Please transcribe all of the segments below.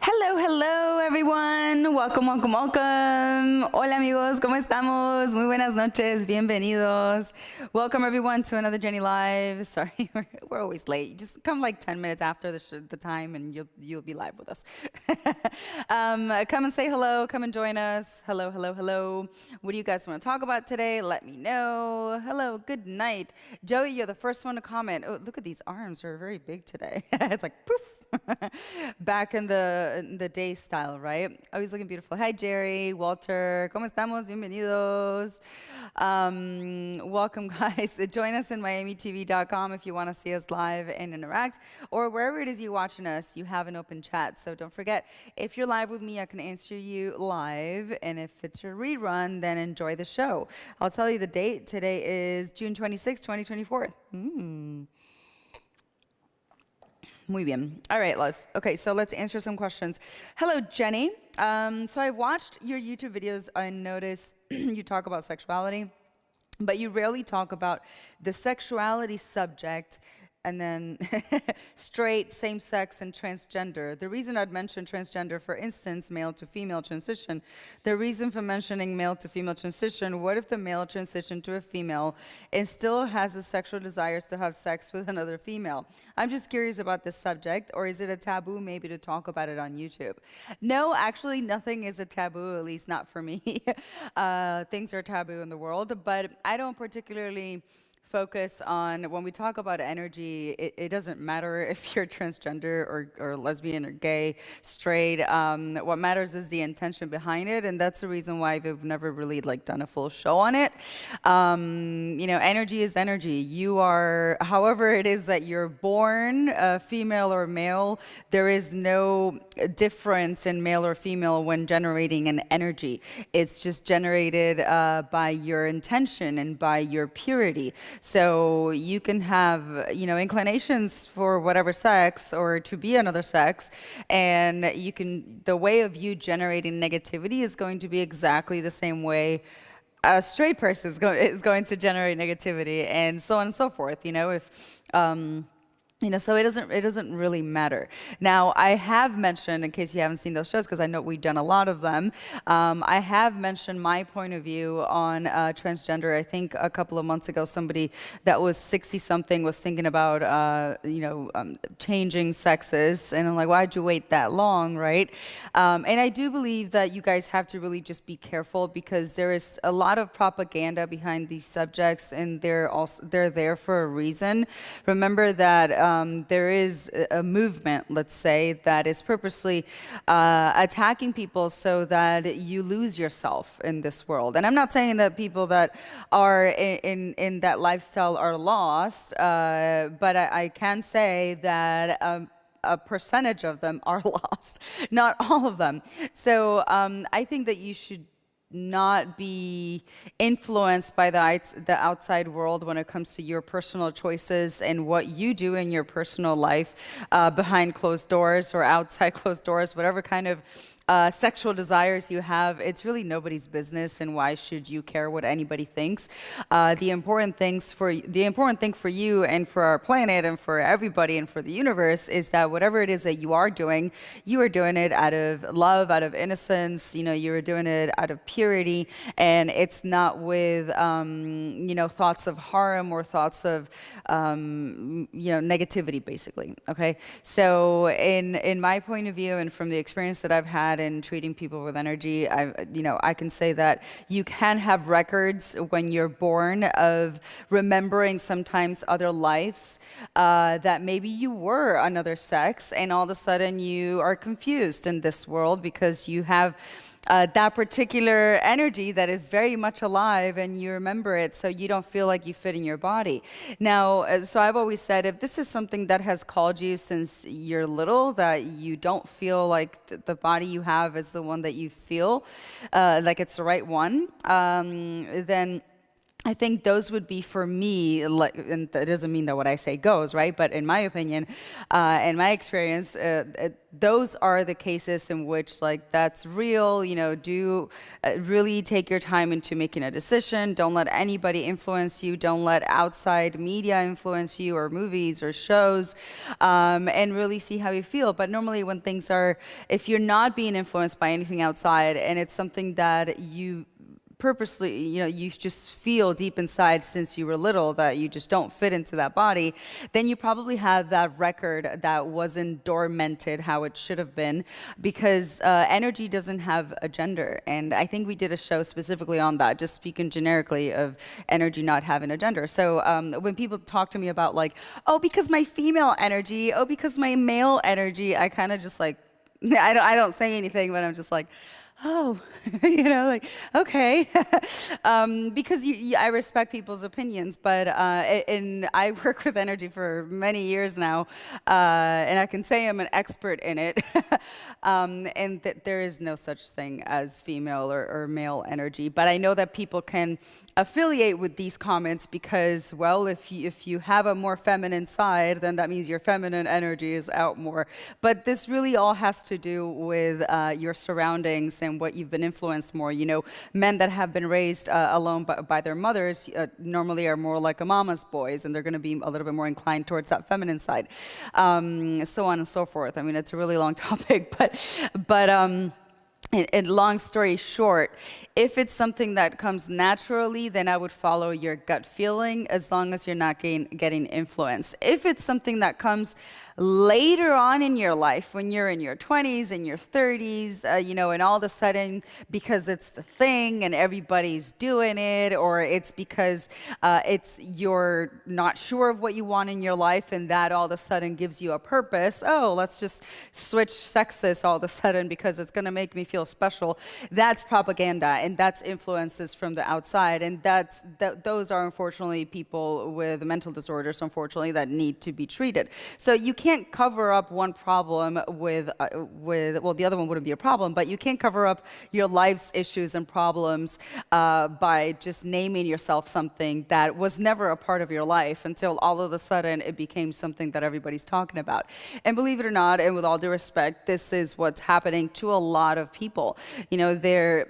Hello, hello everyone. Welcome, welcome, welcome. Hola amigos, ¿cómo estamos? Muy buenas noches, bienvenidos. Welcome everyone to another Jenny Live. Sorry, we're always late. Just come like 10 minutes after the time and you'll be live with us. Come and say hello, come and join us. Hello, hello, hello. What do you guys want to talk about today? Let me know. Hello, good night. Joey, you're the first one to comment. Oh, look at these arms, they're very big today. It's like poof. Back in the day style, right? Always looking beautiful. Hi, Jerry, Walter. ¿Cómo estamos? Bienvenidos. Welcome, guys. Join us in MiamiTV.com if you want to see us live and interact, or wherever it is you're watching us, you have an open chat. So don't forget, if you're live with me, I can answer you live, and if it's a rerun, then enjoy the show. I'll tell you the date. Today is June 26, 2024. Muy bien. All right, Los. Okay, so let's answer some questions. Hello, Jenny. So I watched your YouTube videos and noticed you talk about sexuality, but you rarely talk about the sexuality subject and then straight, same-sex, and transgender. The reason I'd mention transgender, for instance, male to female transition, the reason for mentioning male to female transition, what if the male transitioned to a female and still has the sexual desires to have sex with another female? I'm just curious about this subject, or is it a taboo maybe to talk about it on YouTube? No, actually nothing is a taboo, at least not for me. Things are taboo in the world, but I don't particularly focus on, when we talk about energy, it doesn't matter if you're transgender or lesbian or gay, straight. What matters is the intention behind it, and that's the reason why we've never really done a full show on it. Energy is energy. You are, however it is that you're born, female or male, there is no difference in male or female when generating an energy. It's just generated by your intention and by your purity. So you can have, inclinations for whatever sex or to be another sex, and the way of you generating negativity is going to be exactly the same way a straight person is going to generate negativity, and so on and so forth. So it doesn't really matter. Now, I have mentioned, in case you haven't seen those shows, because I know we've done a lot of them, I have mentioned my point of view on transgender. I think a couple of months ago, somebody that was 60-something was thinking about, changing sexes, and I'm like, why'd you wait that long, right? And I do believe that you guys have to really just be careful, because there is a lot of propaganda behind these subjects, and they're there for a reason. Remember that there is a movement, let's say, that is purposely attacking people so that you lose yourself in this world. And I'm not saying that people that are in that lifestyle are lost, but I can say that a percentage of them are lost, not all of them. So I think that you should not be influenced by the outside world when it comes to your personal choices and what you do in your personal life behind closed doors or outside closed doors, whatever kind of sexual desires you have. It's really nobody's business, and why should you care what anybody thinks? The important thing for you and for our planet and for everybody and for the universe is that whatever it is that you are doing it out of love, out of innocence. You are doing it out of purity, and it's not with thoughts of harm or thoughts of negativity, basically. Okay, so in my point of view, and from the experience that I've had in treating people with energy, I can say that you can have records when you're born of remembering sometimes other lives, that maybe you were another sex, and all of a sudden you are confused in this world because you have that particular energy that is very much alive, and you remember it so you don't feel like you fit in your body. Now, so I've always said, if this is something that has called you since you're little, that you don't feel like the body you have is the one that you feel like it's the right one, then I think those would be for me, like, and that doesn't mean that what I say goes, right? But in my opinion, in my experience, those are the cases in which, like, that's real. You know, do really take your time into making a decision. Don't let anybody influence you. Don't let outside media influence you, or movies or shows, and really see how you feel. But normally, when things are, if you're not being influenced by anything outside, and it's something that you purposely, you know, you just feel deep inside since you were little that you just don't fit into that body, then you probably have that record that wasn't dormanted how it should have been, because energy doesn't have a gender. And I think we did a show specifically on that, just speaking generically of energy not having a gender. So when people talk to me about, like, oh, because my female energy, oh, because my male energy, I kind of just like, I don't say anything, but I'm just like, oh, you know, like, okay. Because I respect people's opinions, but and I work with energy for many years now, and I can say I'm an expert in it. And that there is no such thing as female or male energy. But I know that people can affiliate with these comments because, well, if you have a more feminine side, then that means your feminine energy is out more. But this really all has to do with your surroundings and what you've been influenced more. You know, men that have been raised alone by their mothers normally are more like a mama's boys, and they're going to be a little bit more inclined towards that feminine side, so on and so forth. I mean, it's a really long topic, but and long story short, if it's something that comes naturally, then I would follow your gut feeling, as long as you're not getting influence. If it's something that comes later on in your life, when you're in your 20s and your 30s, you know, and all of a sudden, because it's the thing and everybody's doing it, or it's because you're not sure of what you want in your life, and that all of a sudden gives you a purpose. Oh, let's just switch sexes all of a sudden because it's going to make me feel special. That's propaganda, and that's influences from the outside, and those are unfortunately people with mental disorders, unfortunately, that need to be treated. So you can't cover up one problem with well, the other one wouldn't be a problem, but you can't cover up your life's issues and problems by just naming yourself something that was never a part of your life until all of a sudden it became something that everybody's talking about. And believe it or not, and with all due respect, this is what's happening to a lot of people. You know, they're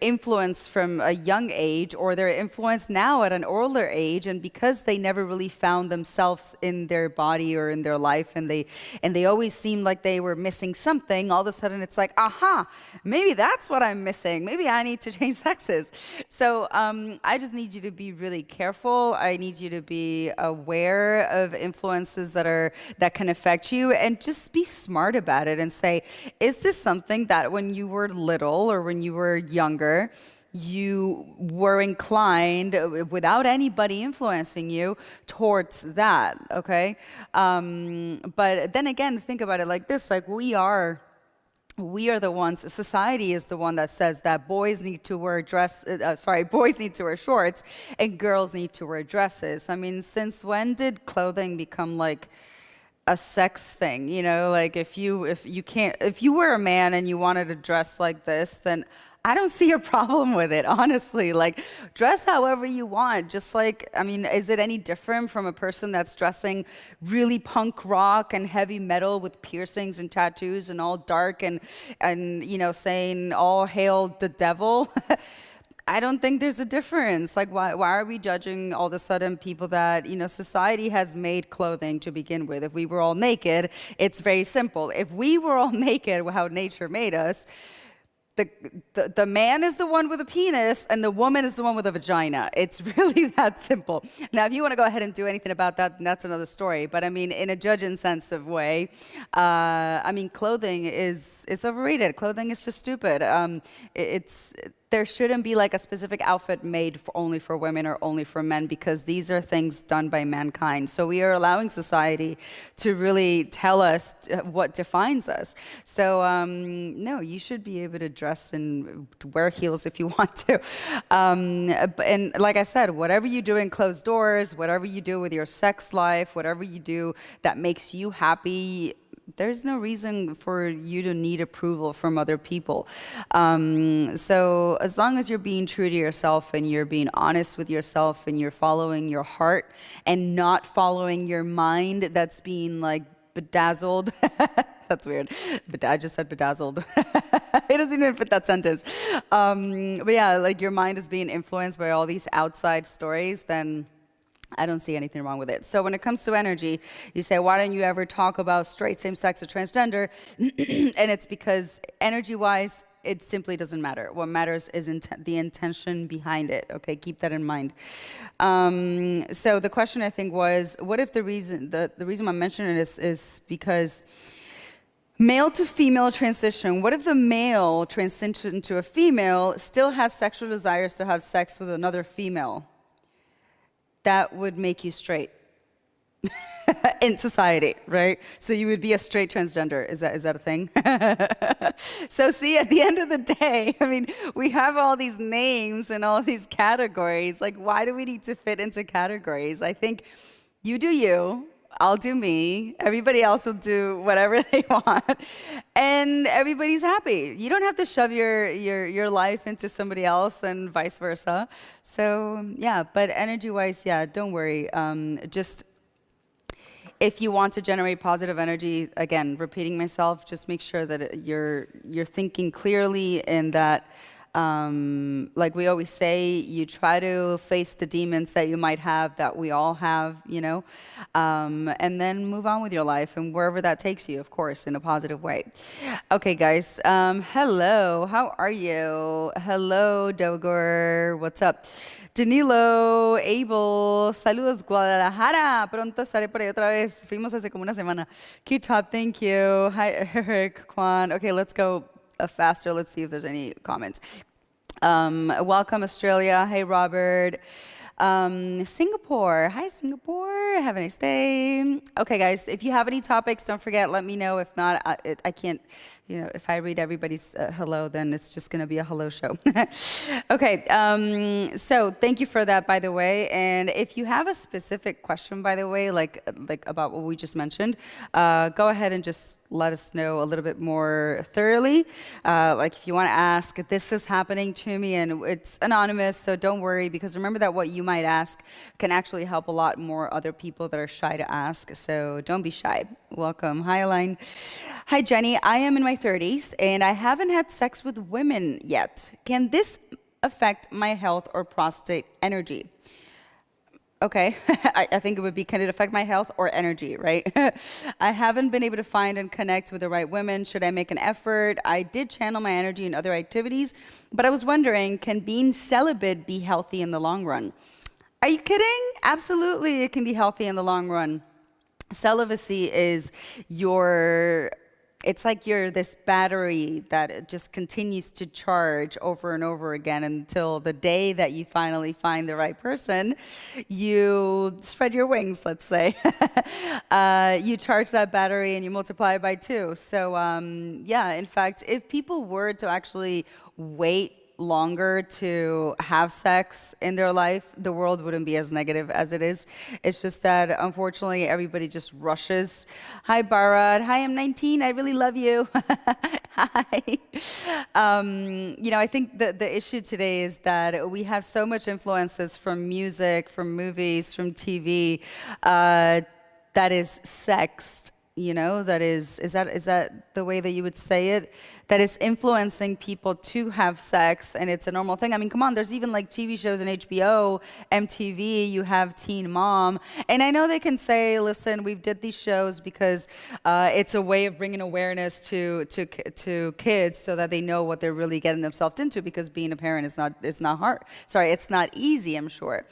influenced from a young age, or they're influenced now at an older age, and because they never really found themselves in their body or in their life, and they always seemed like they were missing something, all of a sudden it's like, aha, maybe that's what I'm missing. Maybe I need to change sexes. So I just need you to be really careful. I need you to be aware of influences that can affect you, and just be smart about it and say, is this something that when you were little or when you were younger, you were inclined, without anybody influencing you, towards that, okay? But then again, think about it like this, like we are the ones, society is the one that says that boys need to wear boys need to wear shorts and girls need to wear dresses. I mean, since when did clothing become like a sex thing? You know, like if you were a man and you wanted to dress like this, then I don't see a problem with it, honestly. Like, dress however you want. Just like, I mean, is it any different from a person that's dressing really punk rock and heavy metal with piercings and tattoos and all dark and you know, saying all hail the devil? I don't think there's a difference. Like, why are we judging all of a sudden people that, you know, society has made clothing to begin with? If we were all naked, it's very simple. If we were all naked, how nature made us, the man is the one with a penis and the woman is the one with a vagina. It's really that simple. Now, if you want to go ahead and do anything about that, then that's another story. But I mean, in a judging sense of way, I mean, clothing is overrated. Clothing is just stupid. there shouldn't be like a specific outfit made for only for women or only for men, because these are things done by mankind. So we are allowing society to really tell us what defines us. So no, you should be able to dress and wear heels if you want to. And like I said, whatever you do in closed doors, whatever you do with your sex life, whatever you do that makes you happy, there's no reason for you to need approval from other people. So as long as you're being true to yourself and you're being honest with yourself and you're following your heart and not following your mind that's being like bedazzled. That's weird. But I just said bedazzled. It doesn't even fit that sentence. But yeah, like your mind is being influenced by all these outside stories, then I don't see anything wrong with it. So when it comes to energy, you say, why don't you ever talk about straight, same-sex, or transgender? And it's because energy-wise, it simply doesn't matter. What matters is the intention behind it. Okay, keep that in mind. So the question, I think, was, what if the reason I'm mentioning this is because male to female transition, what if the male transition to a female still has sexual desires to have sex with another female? That would make you straight in society, right? So you would be a straight transgender. Is that a thing? So see, at the end of the day, I mean, we have all these names and all these categories. Like, why do we need to fit into categories? I think you do you, I'll do me, everybody else will do whatever they want, and everybody's happy. You don't have to shove your life into somebody else and vice versa. So yeah, but energy-wise, yeah, don't worry. Just if you want to generate positive energy, again, repeating myself, just make sure that you're thinking clearly, and that like we always say, you try to face the demons that you might have, that we all have, you know, and then move on with your life, and wherever that takes you, of course, in a positive way. Okay, guys. Hello, how are you? Hello, Dogor, what's up? Danilo, Abel, saludos Guadalajara, pronto estaré por ahí otra vez. Fuimos hace como una semana. Keep top, thank you. Hi, Eric, Juan. Okay, let's go faster. Let's see if there's any comments. Welcome, Australia. Hey, Robert. Singapore. Hi, Singapore. Have a nice day. Okay, guys, if you have any topics, don't forget, let me know. If not, I can't, you know, if I read everybody's hello, then it's just going to be a hello show. Okay, so thank you for that, by the way. And if you have a specific question, by the way, like about what we just mentioned, go ahead and just let us know a little bit more thoroughly. Like if you want to ask, this is happening to me, and it's anonymous, so don't worry, because remember that what you might ask can actually help a lot more other people that are shy to ask, so don't be shy. Welcome. Hi, Elaine. Hi, Jenny. I am in my 30s, and I haven't had sex with women yet. Can this affect my health or prostate energy? Okay, I think it would be, can it affect my health or energy, right? I haven't been able to find and connect with the right women. Should I make an effort? I did channel my energy in other activities, but I was wondering, can being celibate be healthy in the long run? Are you kidding? Absolutely, it can be healthy in the long run. Celibacy is it's like you're this battery that it just continues to charge over and over again until the day that you finally find the right person. You spread your wings, let's say. You charge that battery and you multiply it by 2. So yeah, in fact, if people were to actually wait longer to have sex in their life, the world wouldn't be as negative as it is. It's just that, unfortunately, everybody just rushes. Hi, Bharat. Hi, I'm 19. I really love you. Hi. You know, I think the issue today is that we have so much influences from music, from movies, from TV, that is sexed. You know, that is that the way that you would say it? That is influencing people to have sex, and it's a normal thing. I mean, come on, there's even like TV shows in HBO, MTV, you have Teen Mom. And I know they can say, listen, we've did these shows because it's a way of bringing awareness to kids so that they know what they're really getting themselves into, because being a parent is not hard. Sorry, it's not easy, I'm sure.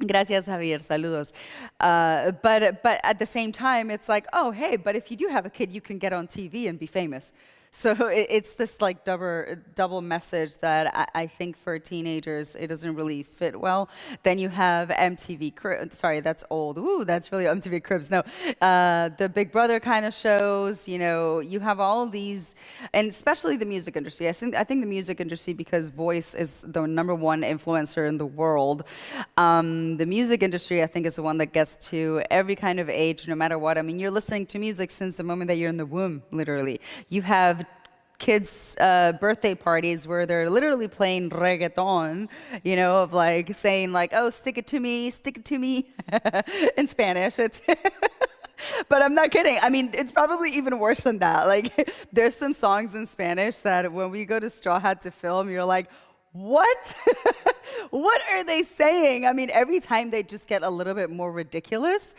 Gracias, Javier. Saludos. But at the same time, it's like, oh, hey, but if you do have a kid, you can get on TV and be famous. So it's this like double message that I think for teenagers it doesn't really fit well. Then you have MTV Cribs. Sorry, that's old. Ooh, that's really MTV Cribs. No, the Big Brother kind of shows. You know, you have all of these, and especially the music industry. I think the music industry, because Voice is the number one influencer in the world. The music industry, I think, is the one that gets to every kind of age, no matter what. I mean, you're listening to music since the moment that you're in the womb, literally. You have kids' birthday parties where they're literally playing reggaeton, you know, of like saying like, "Oh, stick it to me," in Spanish. It's but I'm not kidding. I mean, it's probably even worse than that. Like, there's some songs in Spanish that when we go to Straw Hat to film, you're like, what? What are they saying? I mean, every time they just get a little bit more ridiculous.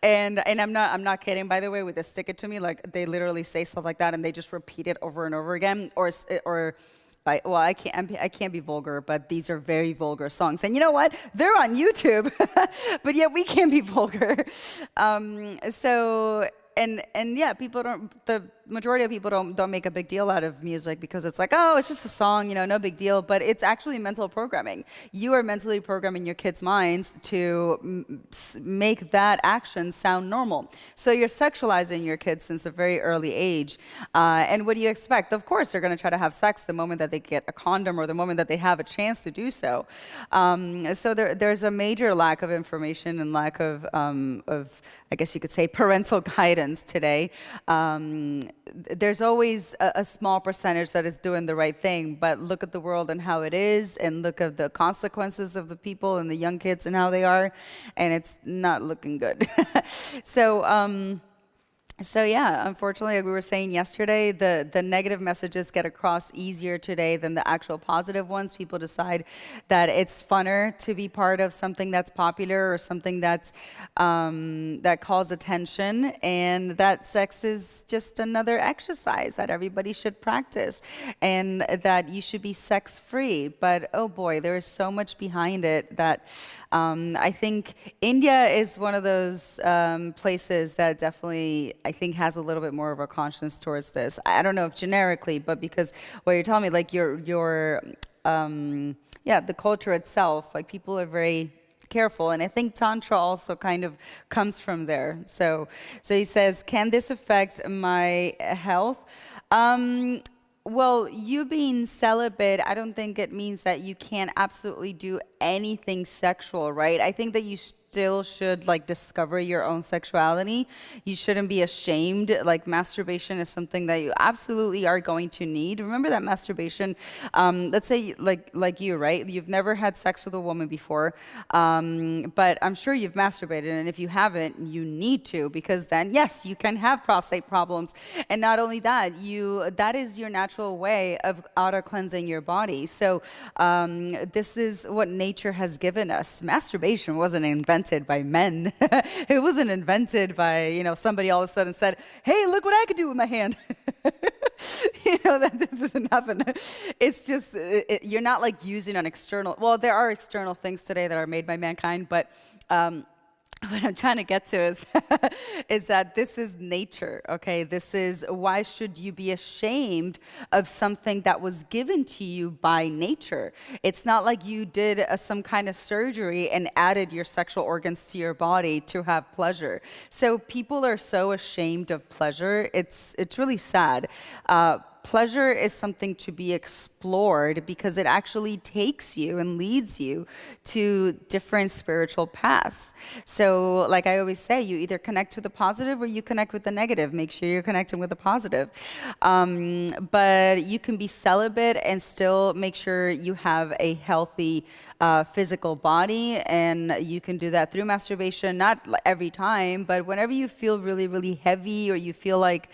And I'm not kidding, by the way, with the stick it to me, like they literally say stuff like that and they just repeat it over and over again. Well, I can't be vulgar, but these are very vulgar songs. And you know what? They're on YouTube, but yet we can't be vulgar. So yeah, the majority of people don't make a big deal out of music because it's like, oh, it's just a song, you know, no big deal. But it's actually mental programming. You are mentally programming your kids' minds to make that action sound normal. So you're sexualizing your kids since a very early age. And what do you expect? Of course, they're going to try to have sex the moment that they get a condom or the moment that they have a chance to do so. So there's a major lack of information and lack of I guess you could say, parental guidance today. There's always a small percentage that is doing the right thing, but look at the world and how it is, and look at the consequences of the people and the young kids and how they are, and it's not looking good. So yeah, unfortunately, like we were saying yesterday, the negative messages get across easier today than the actual positive ones. People decide that it's funner to be part of something that's popular or something that's that calls attention, and that sex is just another exercise that everybody should practice, and that you should be sex-free. But oh boy, there is so much behind it that I think India is one of those places that definitely, I think, has a little bit more of a conscience towards this. I don't know if generically, but because what you're telling me, like the culture itself, like people are very careful, and I think Tantra also kind of comes from there. So he says, can this affect my health? Well, you being celibate, I don't think it means that you can't absolutely do anything sexual, right? I think that you still should like discover your own sexuality. You shouldn't be ashamed. Like masturbation is something that you absolutely are going to need. Remember that masturbation, let's say like you, right? You've never had sex with a woman before, but I'm sure you've masturbated, and if you haven't, you need to, because then yes, you can have prostate problems. And not only that, that is your natural way of auto-cleansing your body. So this is what nature has given us. Masturbation wasn't invented by men. It wasn't invented by, you know, somebody all of a sudden said, hey, look what I could do with my hand. You know, that doesn't happen. It's just, you're not like using an external, well, there are external things today that are made by mankind, but what I'm trying to get to is that this is nature, okay? This is, why should you be ashamed of something that was given to you by nature? It's not like you did some kind of surgery and added your sexual organs to your body to have pleasure. So people are so ashamed of pleasure. It's really sad. Pleasure is something to be explored because it actually takes you and leads you to different spiritual paths. So like I always say, you either connect with the positive or you connect with the negative. Make sure you're connecting with the positive. But you can be celibate and still make sure you have a healthy physical body, and you can do that through masturbation, not every time, but whenever you feel really, really heavy or you feel like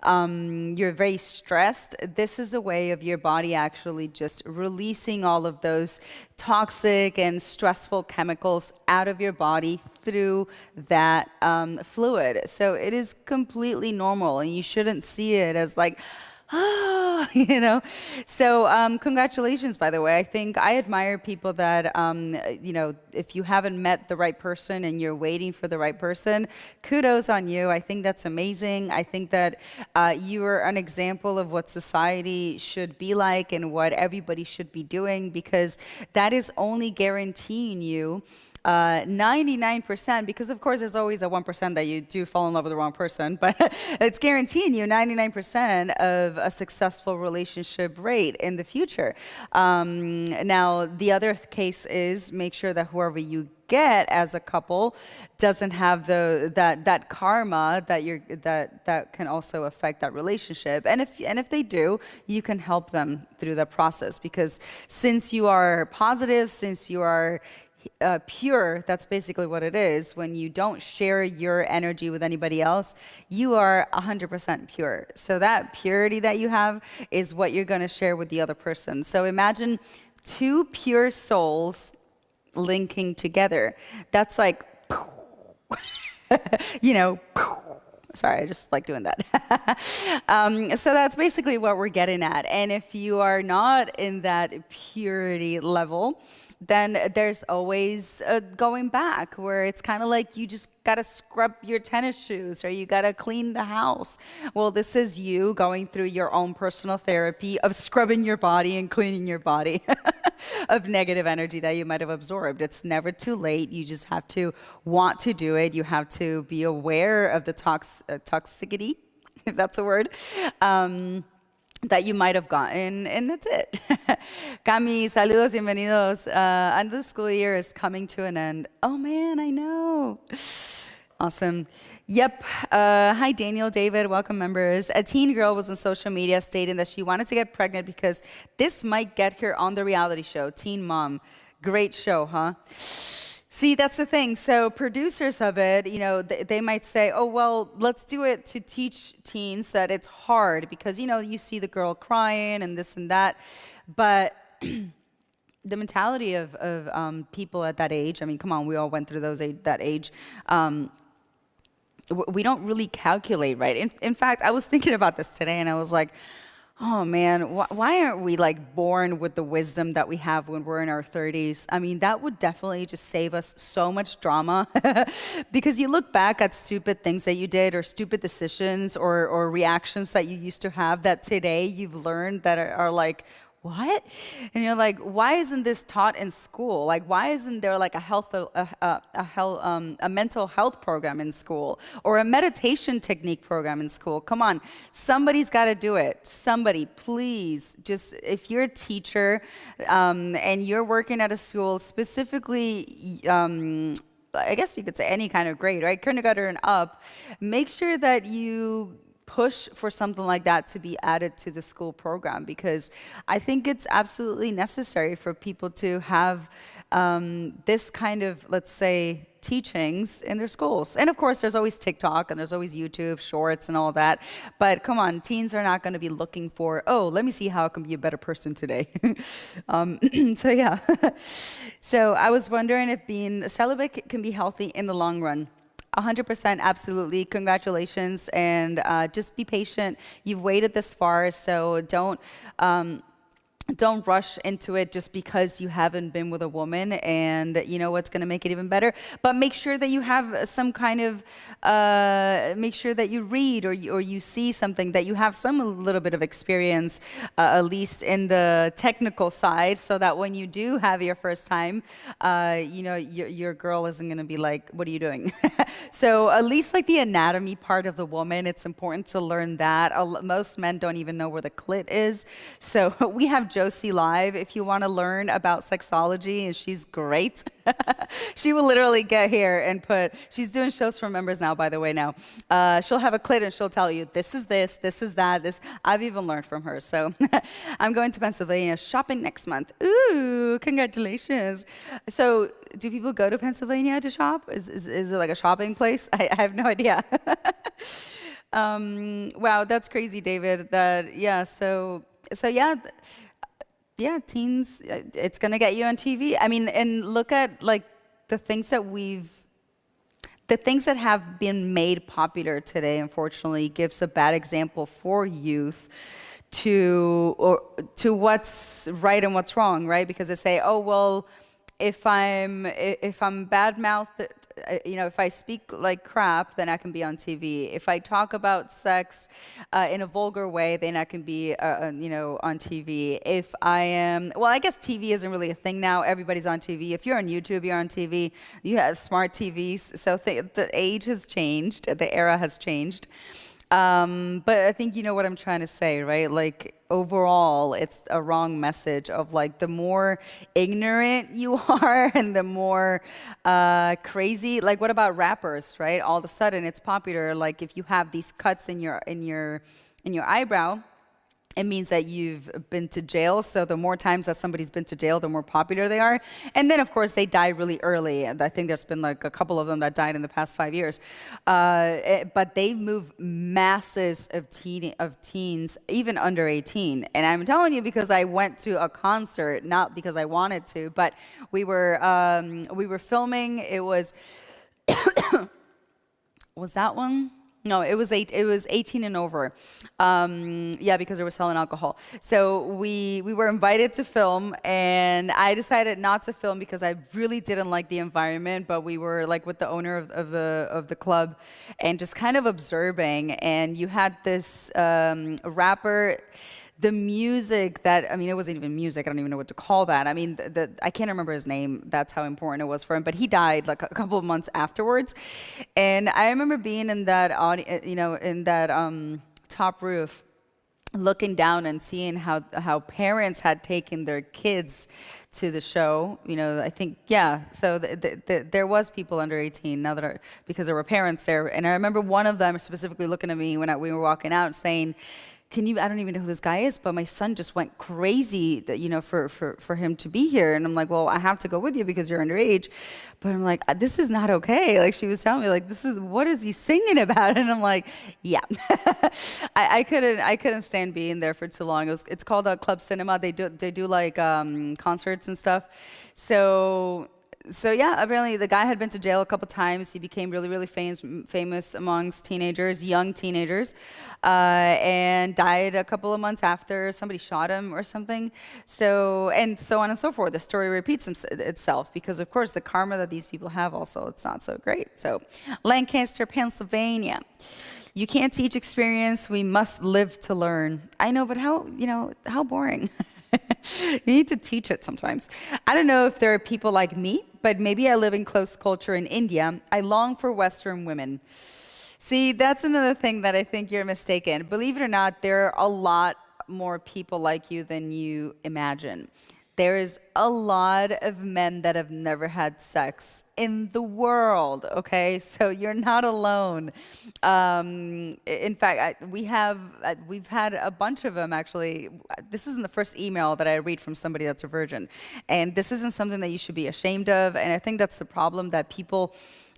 you're very stressed, this is a way of your body actually just releasing all of those toxic and stressful chemicals out of your body through that fluid. So it is completely normal, and you shouldn't see it as like, you know. So congratulations, by the way. I think I admire people that, if you haven't met the right person and you're waiting for the right person, kudos on you. I think that's amazing. I think that you are an example of what society should be like and what everybody should be doing, because that is only guaranteeing you 99%, because of course there's always a 1% that you do fall in love with the wrong person, but it's guaranteeing you 99% of a successful relationship rate in the future. Now, the other case is make sure that whoever you get as a couple doesn't have that karma that can also affect that relationship. And if they do, you can help them through that process, because since you are positive, since you are pure, that's basically what it is. When you don't share your energy with anybody else, you are 100% pure. So that purity that you have is what you're going to share with the other person. So imagine two pure souls linking together. That's like, sorry, I just like doing that. So that's basically what we're getting at. And if you are not in that purity level, then there's always going back, where it's kind of like you just got to scrub your tennis shoes or you got to clean the house. Well, this is you going through your own personal therapy of scrubbing your body and cleaning your body of negative energy that you might have absorbed. It's never too late. You just have to want to do it. You have to be aware of the toxicity, if that's a word. That you might have gotten, and that's it. Cami, saludos, bienvenidos. And the school year is coming to an end. Oh man, I know. Awesome. Yep. Hi, Daniel, David, welcome members. A teen girl was on social media stating that she wanted to get pregnant because this might get her on the reality show, Teen Mom. Great show, huh? See, that's the thing. So producers of it, they might say, oh, well, let's do it to teach teens that it's hard because, you see the girl crying and this and that. But the mentality of people at that age, I mean, come on, we all went through that age. We don't really calculate, right? In fact, I was thinking about this today and I was like, oh man, why aren't we like born with the wisdom that we have when we're in our 30s? I mean, that would definitely just save us so much drama because you look back at stupid things that you did or stupid decisions or reactions that you used to have that today you've learned that are like, what? And you're like, why isn't this taught in school? Like, why isn't there like a mental health program in school or a meditation technique program in school? Come on, somebody's got to do it. Somebody, please, just if you're a teacher and you're working at a school, specifically, I guess you could say any kind of grade, right? Kindergarten and up, make sure that you push for something like that to be added to the school program, because I think it's absolutely necessary for people to have this kind of, let's say, teachings in their schools. And of course, there's always TikTok and there's always YouTube shorts and all that. But come on, teens are not going to be looking for, oh, let me see how I can be a better person today. So yeah. So I was wondering if being celibate can be healthy in the long run. 100%, absolutely. Congratulations, and just be patient. You've waited this far, so don't rush into it just because you haven't been with a woman, and you know what's going to make it even better. But make sure that you have some kind of, make sure that you read or you see something, that you have some little bit of experience, at least in the technical side, so that when you do have your first time, your girl isn't going to be like, what are you doing? So at least like the anatomy part of the woman, it's important to learn that. Most men don't even know where the clit is. So we have Josie live if you want to learn about sexology, and she's great. She will literally get here and she's doing shows for members now, by the way, now. She'll have a clit and she'll tell you, this is this is that, this. I've even learned from her. So I'm going to Pennsylvania shopping next month. Ooh, congratulations. So do people go to Pennsylvania to shop? Is it like a shopping place? I have no idea. Wow, that's crazy, David. Yeah, teens, it's going to get you on TV. I mean, and look at like the things that have been made popular today, unfortunately, gives a bad example for youth to what's right and what's wrong, right? Because they say, oh well, if I'm bad mouthed, if I speak like crap, then I can be on TV. If I talk about sex in a vulgar way, then I can be, on TV. If I am, well, I guess TV isn't really a thing now. Everybody's on TV. If you're on YouTube, you're on TV. You have smart TVs. So the age has changed. The era has changed. But I think you know what I'm trying to say, right? Like overall, it's a wrong message of like the more ignorant you are and the more crazy. Like what about rappers, right? All of a sudden, it's popular. Like if you have these cuts in your eyebrow, it means that you've been to jail. So the more times that somebody's been to jail, the more popular they are. And then, of course, they die really early. And I think there's been like a couple of them that died in the past 5 years. But they move masses of teens, even under 18. And I'm telling you because I went to a concert, not because I wanted to, but we were filming. It was, was that one? No, it was 18 and over. Because they were selling alcohol. So we were invited to film, and I decided not to film because I really didn't like the environment. But we were like with the owner of the club, and just kind of observing. And you had this rapper. The music that, I mean, it wasn't even music. I don't even know what to call that. I mean, I can't remember his name. That's how important it was for him. But he died like a couple of months afterwards. And I remember being in that, top roof, looking down and seeing how parents had taken their kids to the show. I think, yeah. So there was people under 18 now because there were parents there. And I remember one of them specifically looking at me when we were walking out saying, I don't even know who this guy is, but my son just went crazy, for him to be here. And I'm like, well, I have to go with you because you're underage. But I'm like, this is not okay. Like she was telling me, like, what is he singing about? And I'm like, yeah. I couldn't stand being there for too long. It's called Club Cinema. They do like concerts and stuff. So yeah, apparently the guy had been to jail a couple times. He became really, really famous amongst young teenagers, and died a couple of months after. Somebody shot him or something. So on and so forth. The story repeats itself because, of course, the karma that these people have also, it's not so great. So Lancaster, Pennsylvania. You can't teach experience. We must live to learn. I know, but how boring. You need to teach it sometimes. I don't know if there are people like me, but maybe I live in close culture in India. I long for Western women. See, that's another thing that I think you're mistaken. Believe it or not, there are a lot more people like you than you imagine. There is a lot of men that have never had sex in the world, okay? So you're not alone. In fact, we've had a bunch of them, actually. This isn't the first email that I read from somebody that's a virgin. And this isn't something that you should be ashamed of. And I think that's the problem that people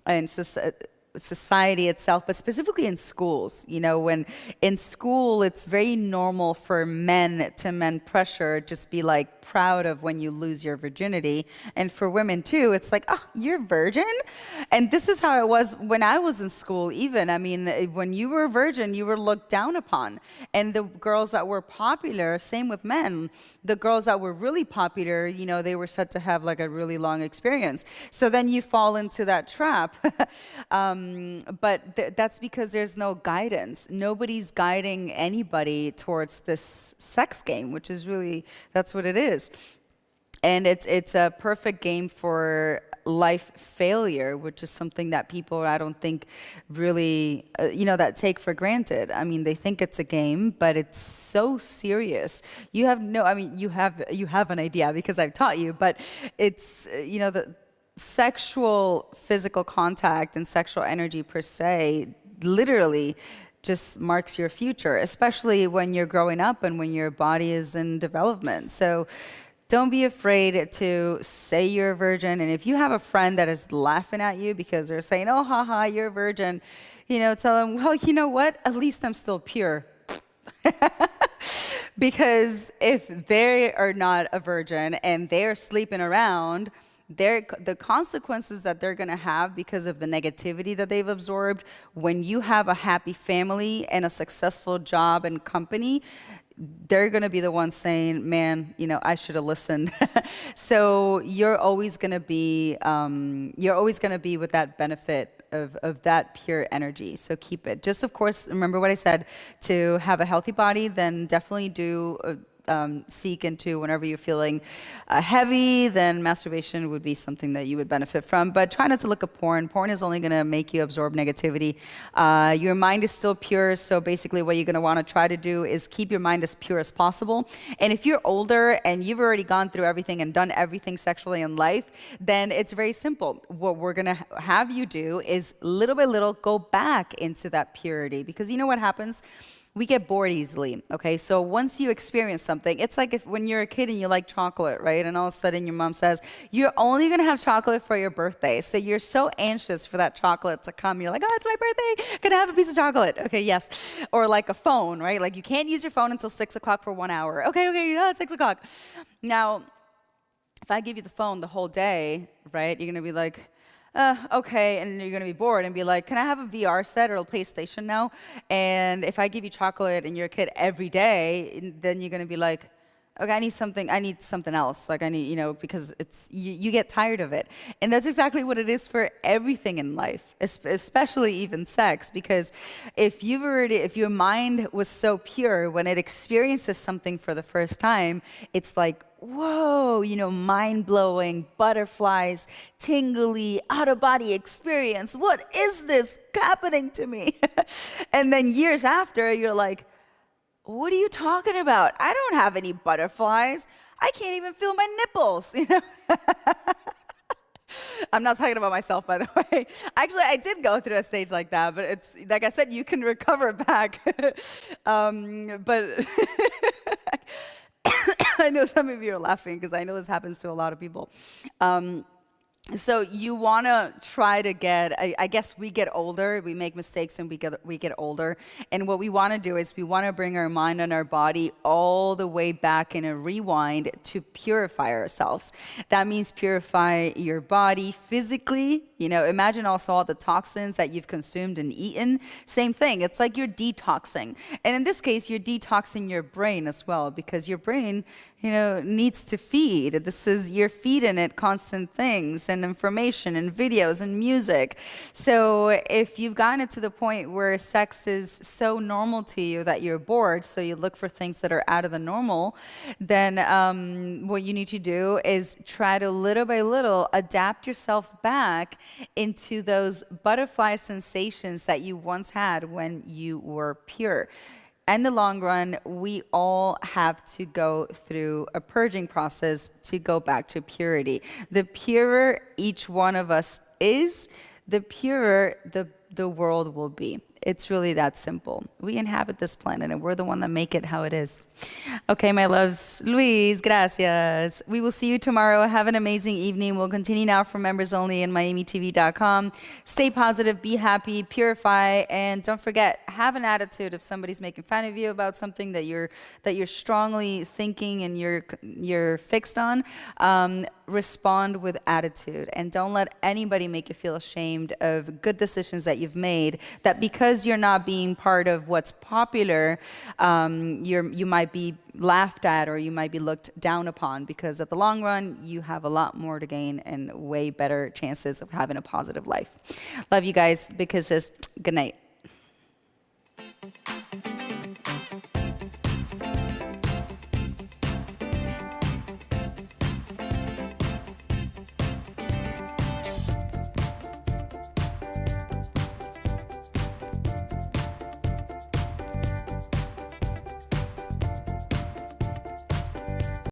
in society itself, but specifically in schools. When in school, it's very normal for men pressure, just be like proud of when you lose your virginity. And for women too, it's like, oh, you're virgin? And this is how it was when I was in school even. I mean, when you were a virgin, you were looked down upon. And the girls that were popular, same with men, the girls that were really popular, they were said to have like a really long experience. So then you fall into that trap. But that's because there's no guidance. Nobody's guiding anybody towards this sex game, which is really, that's what it is. And it's a perfect game for life failure, which is something that people, I don't think, really, that take for granted. I mean, they think it's a game, but it's so serious. You have you have an idea because I've taught you, but it's, the sexual physical contact and sexual energy per se literally just marks your future, especially when you're growing up and when your body is in development. So don't be afraid to say you're a virgin. And if you have a friend that is laughing at you because they're saying, oh, haha, you're a virgin, tell them, well, you know what? At least I'm still pure. Because if they are not a virgin and they're sleeping around, the consequences that they're going to have because of the negativity that they've absorbed, when you have a happy family and a successful job and company, they're going to be the ones saying, man, I should have listened. So you're always going to be with that benefit of that pure energy. So keep it. Just, of course, remember what I said, to have a healthy body, then definitely do seek into whenever you're feeling heavy, then masturbation would be something that you would benefit from. But try not to look at porn. Porn is only going to make you absorb negativity. Your mind is still pure, so basically what you're going to want to try to do is keep your mind as pure as possible. And if you're older and you've already gone through everything and done everything sexually in life, then it's very simple. What we're going to have you do is little by little go back into that purity, because you know what happens? We get bored easily, okay? So once you experience something, it's like when you're a kid and you like chocolate, right? And all of a sudden your mom says, you're only gonna have chocolate for your birthday. So you're so anxious for that chocolate to come. You're like, oh, it's my birthday, can I have a piece of chocolate? Okay, yes. Or like a phone, right? Like you can't use your phone until 6 o'clock for 1 hour. Okay, it's 6 o'clock. Now, if I give you the phone the whole day, right? You're gonna be like, okay, and you're gonna be bored and be like, can I have a VR set or a PlayStation now? And if I give you chocolate and you're a kid every day, then you're gonna be like, okay, I need something else. Like I need, because you get tired of it. And that's exactly what it is for everything in life, especially even sex, because if your mind was so pure, when it experiences something for the first time, it's like, whoa, mind-blowing, butterflies, tingly, out-of-body experience. What is this happening to me? And then years after, you're like, what are you talking about? I don't have any butterflies. I can't even feel my nipples, I'm not talking about myself, by the way. Actually, I did go through a stage like that, but it's, like I said, you can recover back. But I know some of you are laughing because I know this happens to a lot of people. So you want to try to get, I guess we get older, we make mistakes and we get older. And what we want to do is we want to bring our mind and our body all the way back in a rewind to purify ourselves. That means purify your body physically. Imagine also all the toxins that you've consumed and eaten. Same thing. It's like you're detoxing. And in this case, you're detoxing your brain as well, because your brain, needs to feed. You're feeding it constant things and information and videos and music. So if you've gotten to the point where sex is so normal to you that you're bored, so you look for things that are out of the normal, then what you need to do is try to little by little adapt yourself back into those butterfly sensations that you once had when you were pure. In the long run, we all have to go through a purging process to go back to purity. The purer each one of us is, the purer the world will be. It's really that simple. We inhabit this planet and we're the one that make it how it is. Okay, my loves. Luis, gracias. We will see you tomorrow. Have an amazing evening. We'll continue now for members only in MiamiTV.com. Stay positive, be happy, purify, and don't forget, have an attitude. If somebody's making fun of you about something that you're strongly thinking and you're fixed on, respond with attitude, and don't let anybody make you feel ashamed of good decisions that you've made, that because you're not being part of what's popular, you might be laughed at or you might be looked down upon, because at the long run you have a lot more to gain and way better chances of having a positive life. Love you guys. Big kisses. Good night.